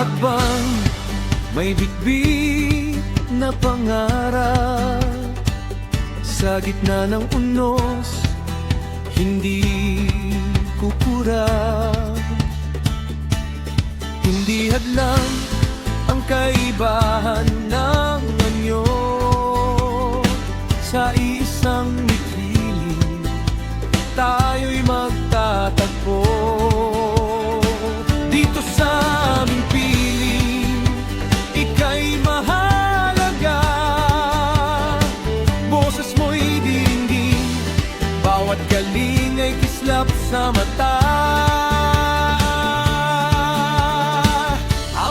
hakbang, may bitbit na pangarap. Sa gitna ng unos, hindi kukurap. Hindi hadlang ang kaibahan ng anyo. Sa isang mikiling, tayo'y magtatagpo. Dito sa aming piling, ika'y mahalaga. Boses mo'y dinggin, bawat galing ay kislap sa mata.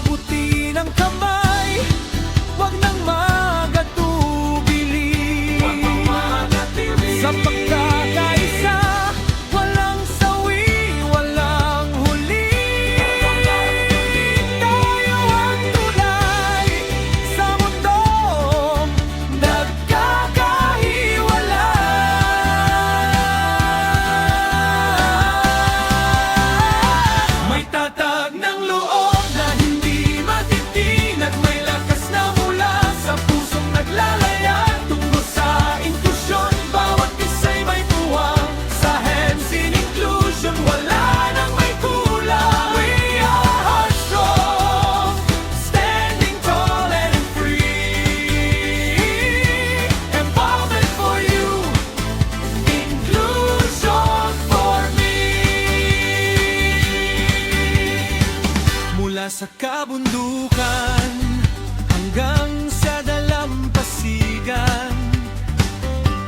Abutin ang kamay, wag nang magatubili. Sa pagkakaisa, walang sawi, walang huli. Tayo ang tulay sa mundong nagkakahiwalay. May tatag ng loob na hindi matitinag, may lakas na mula sa pusong naglalaya tungo sa inklusyon. Bawat isa'y may puwang sa hands in inclusion, wala nang may kulang. We are heartstrong, standing tall and free. Empowerment for you, inclusion for me. Mula sa kabundukan hanggang sa dalampasigan,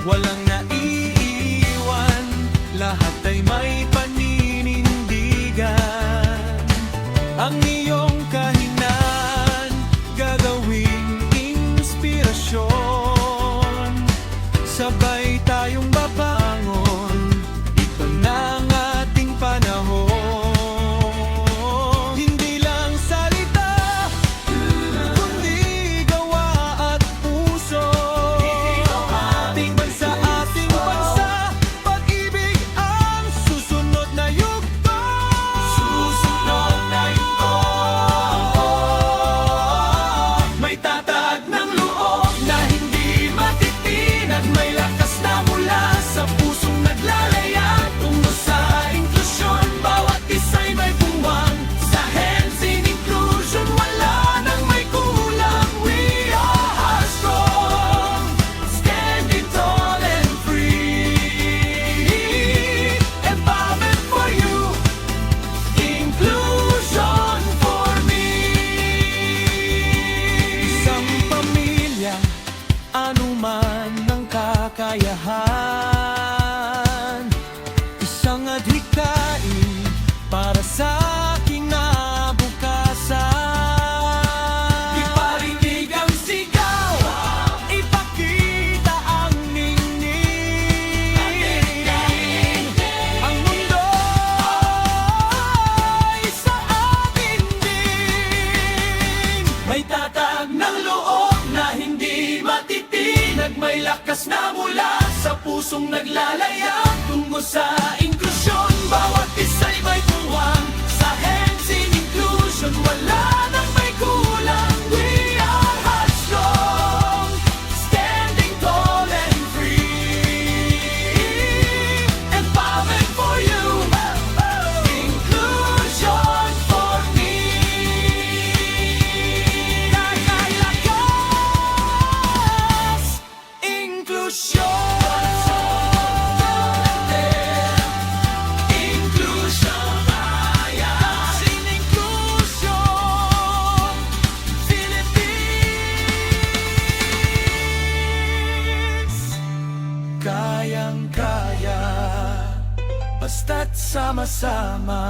walang naiiwan, lahat ay may paninindigan. Ang iyong kahinaan, gagawing inspirasyon. Sabay tayong babangon, iba na ang ating panahon. Hindi lang salita, kundi gawa at puso. Ating bansa, ating bansa, pag-ibig ang susunod na yugto. Susunod na yugto. May tatag ng loob na hindi matitinag, may lakas na mula sa pusong naglalaya tungo sa inklusyon. Bawat isa'y may buwang sa hands in inclusion, wala nang may kulang. We are heartstrong, standing tall and free. Empowerment for you, inclusion for me. Isang pamilya, anuman ang kakayahan. Isang adhikain para sa aking nabukasan. Iparinig ang sigaw, ipakita ang ningning. Ang mundo ay sa atin din. May tatag ng loob na hindi matitinag, may lakas na mula sa pusong naglalaya tungo sa inklusyon. Bawat isa'y may puwang sa hands in inclusion, wala nang may kulang. We are heartstrong, standing tall and free. Empowerment for you, inclusion for me. Kay lakas, inclusion. Kayang-kaya, basta't sama-sama.